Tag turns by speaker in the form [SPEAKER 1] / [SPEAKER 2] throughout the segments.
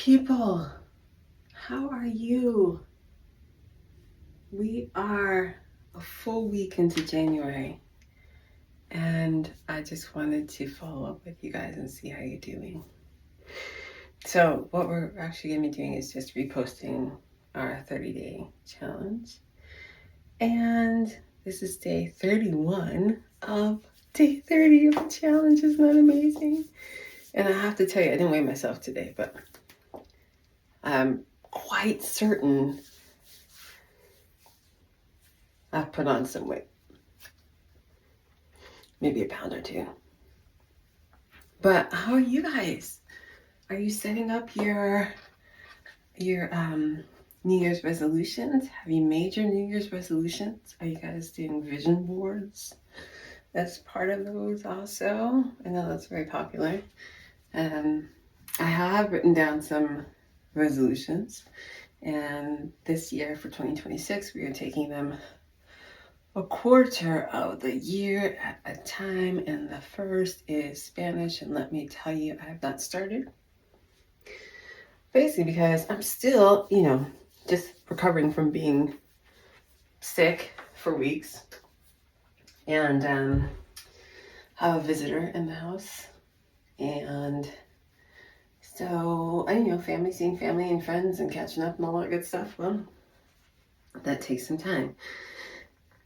[SPEAKER 1] People, how are you? We are a full week into January, and I just wanted to follow up with you guys and see how you're doing. So what we're actually going to be doing is just reposting our 30-day challenge. And this is day 31 of day 30 of the challenge. Isn't that amazing? And I have to tell you, I didn't weigh myself today, but I'm quite certain I've put on some weight. Maybe a pound or two. But how are you guys? Are you setting up your New Year's resolutions? Have you made your New Year's resolutions? Are you guys doing vision boards as part of those also? I know that's very popular. I have written down some resolutions, and this year for 2026 we are taking them a quarter of the year at a time, and the first is Spanish. And let me tell you, I have not started, basically because I'm still, just recovering from being sick for weeks, and have a visitor in the house, and so family, seeing family and friends and catching up and all that good stuff. Well, that takes some time.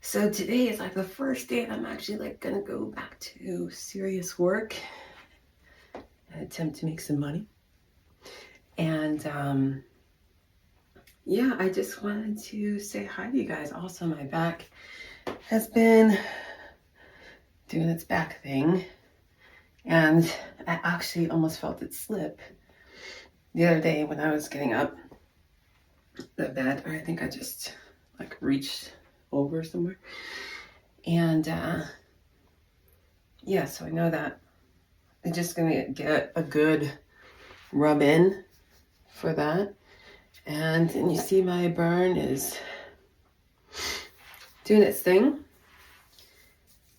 [SPEAKER 1] So today is like the first day that I'm actually gonna go back to serious work and attempt to make some money. And I just wanted to say hi to you guys. Also, my back has been doing its back thing, and I actually almost felt it slip the other day when I was getting up the bed, or I think I just reached over somewhere, and so I know that I'm just gonna get a good rub in for that. And you see my burn is doing its thing,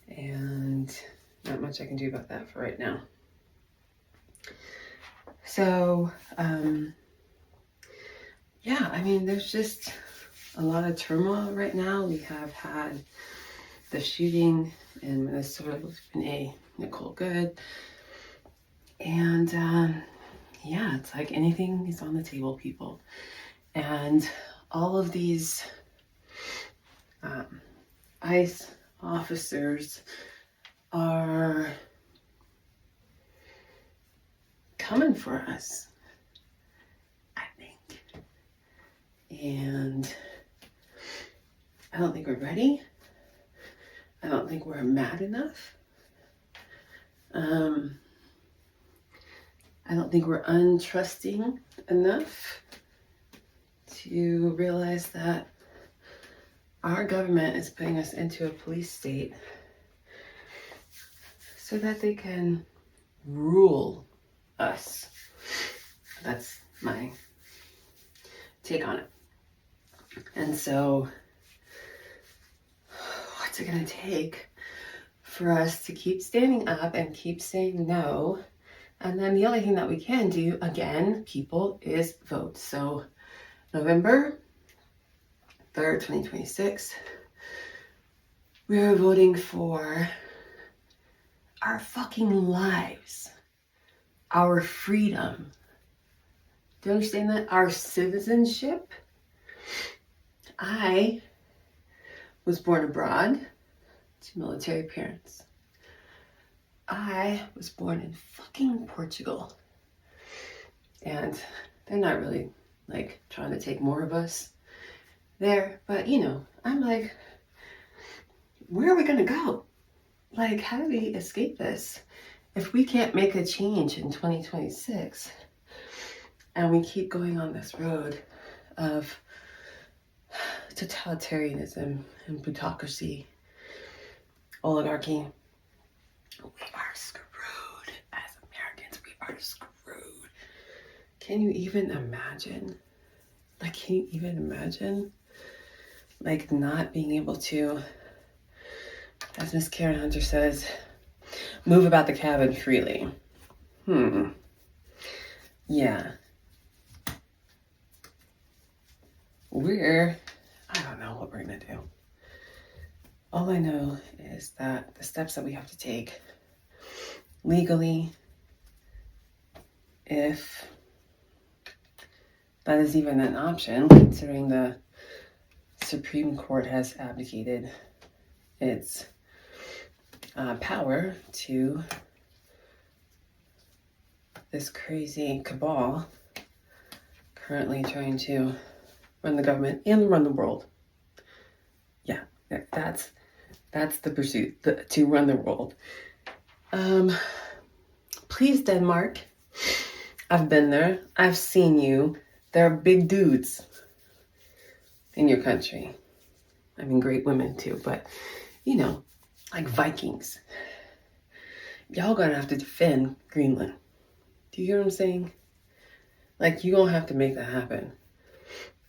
[SPEAKER 1] and not much I can do about that for right now. So there's just a lot of turmoil right now. We have had the shooting in Minnesota with Renee Nicole Good. And it's like anything is on the table, people. And all of these ICE officers are coming for us, I think. And I don't think we're ready. I don't think we're mad enough. I don't think we're untrusting enough to realize that our government is putting us into a police state so that they can rule us. That's my take on it. And so, what's it going to take for us to keep standing up and keep saying no? And then the only thing that we can do, again, people, is vote. So November 3rd, 2026, we are voting for our fucking lives, our freedom. Do you understand that? Our citizenship. I was born abroad to military parents. I was born in fucking Portugal. And they're not really trying to take more of us there. But I'm like, where are we gonna go? How do we escape this if we can't make a change in 2026 and we keep going on this road of totalitarianism and plutocracy, oligarchy? We are screwed. As Americans, we are screwed. Can you even imagine? Not being able to, as Miss Karen Hunter says, move about the cabin freely. Yeah. I don't know what we're gonna do. All I know is that the steps that we have to take legally, if that is even an option, considering the Supreme Court has abdicated its power to this crazy cabal currently trying to run the government and run the world. Yeah, that's the pursuit, to run the world. Please, Denmark, I've been there. I've seen you. There are big dudes in your country. I mean, great women too, but you know, like Vikings. Y'all gonna have to defend Greenland. Do you hear what I'm saying? Like, you gonna have to make that happen.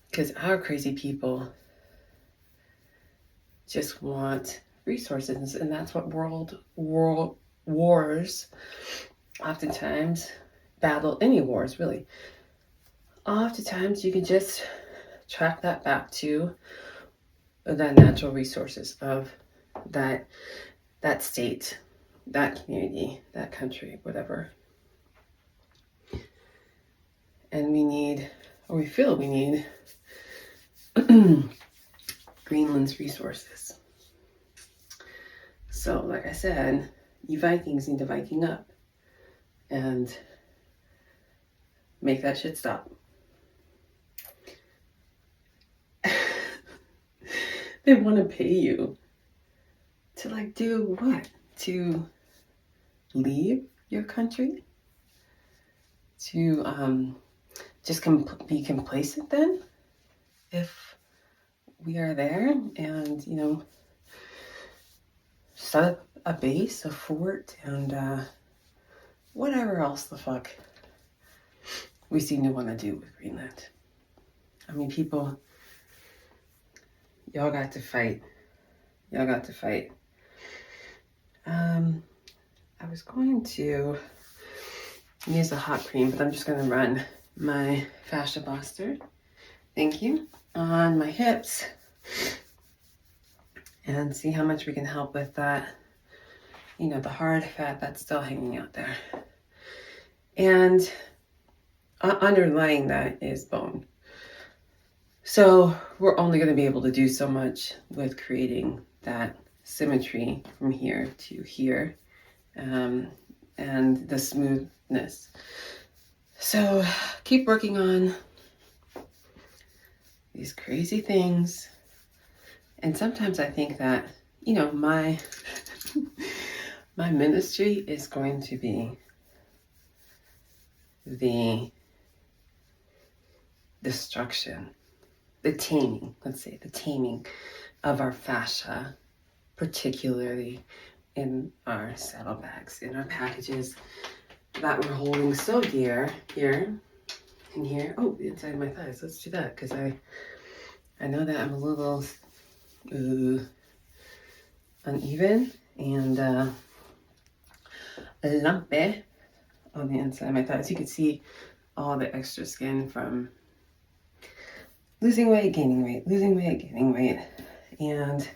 [SPEAKER 1] Because our crazy people just want resources, and that's what world wars oftentimes battle, any wars really. Oftentimes you can just track that back to the natural resources of that state, that community, that country, whatever. And we feel we need Greenland's resources. So, like I said, you Vikings need to Viking up and make that shit stop. They want to pay you to like do what? To leave your country? To just be complacent then? If we are there and, you know, set up a base, a fort, and whatever else the fuck we seem to want to do with Greenland. I mean, people, y'all got to fight. Y'all got to fight. I was going to use a hot cream, but I'm just going to run my Fascia Blaster, thank you, on my hips and see how much we can help with that, you know, the hard fat that's still hanging out there. And underlying that is bone. So we're only going to be able to do so much with creating that symmetry from here to here, and the smoothness. So keep working on these crazy things. And sometimes I think that, you know, my ministry is going to be the destruction, the taming, let's say, the taming of our fascia, particularly in our saddlebags, in our packages that we're holding so dear here and here. Oh, the inside of my thighs. Let's do that, because I know that I'm a little uneven and lumpy on the inside of my thighs. You can see all the extra skin from losing weight, gaining weight, losing weight, gaining weight, and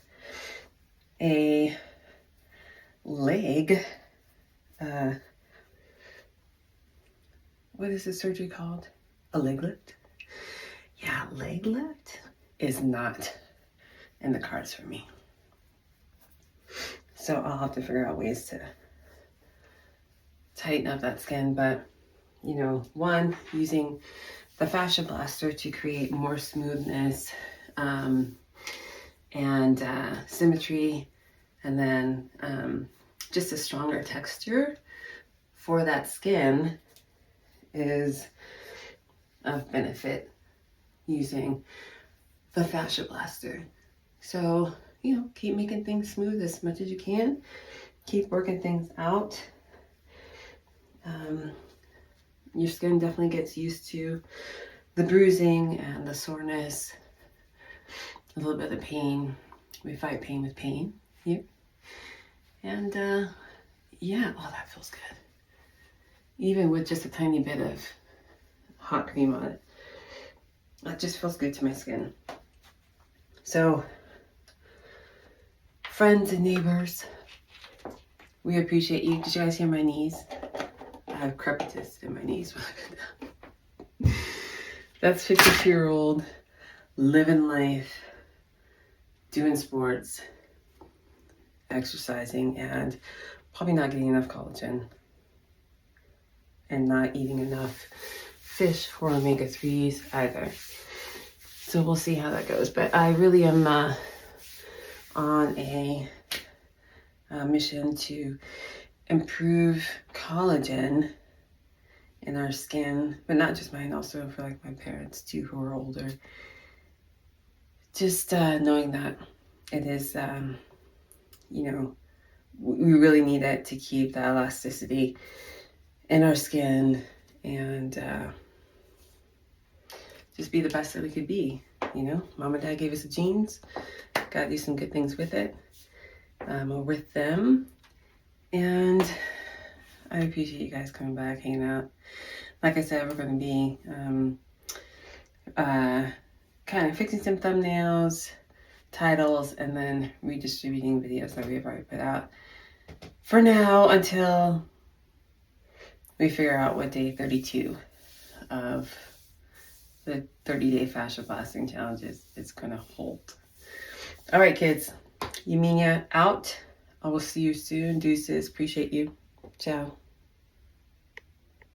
[SPEAKER 1] a leg, what is this surgery called? A leg lift? Yeah, leg lift is not in the cards for me. So I'll have to figure out ways to tighten up that skin, but, you know, one, using the Fascia Blaster to create more smoothness and symmetry, and then just a stronger texture for that skin is of benefit using the Fascia Blaster. So, you know, keep making things smooth as much as you can. Keep working things out. Your skin definitely gets used to the bruising and the soreness, a little bit of pain. We fight pain with pain here. And yeah, oh, that feels good. Even with just a tiny bit of hot cream on it. It just feels good to my skin. So, friends and neighbors, we appreciate you. Did you guys hear my knees? I have crepitus in my knees. That's 52-year-old living life, doing sports, exercising, and probably not getting enough collagen and not eating enough fish or omega-3s either. So we'll see how that goes. But I really am on a mission to improve collagen in our skin, but not just mine, also for like my parents too, who are older. Just knowing that it is, you know, we really need it to keep the elasticity in our skin and just be the best that we could be. You know, mom and dad gave us the genes, gotta do some good things with it, or with them. And I appreciate you guys coming back, hanging out. Like I said, we're going to be kind of fixing some thumbnails, titles, and then redistributing videos that we have already put out for now until we figure out what day 32 of the 30-day fascia blasting challenge is going to hold. All right, kids. Yaminia out. I will see you soon. Deuces. Appreciate you. Ciao.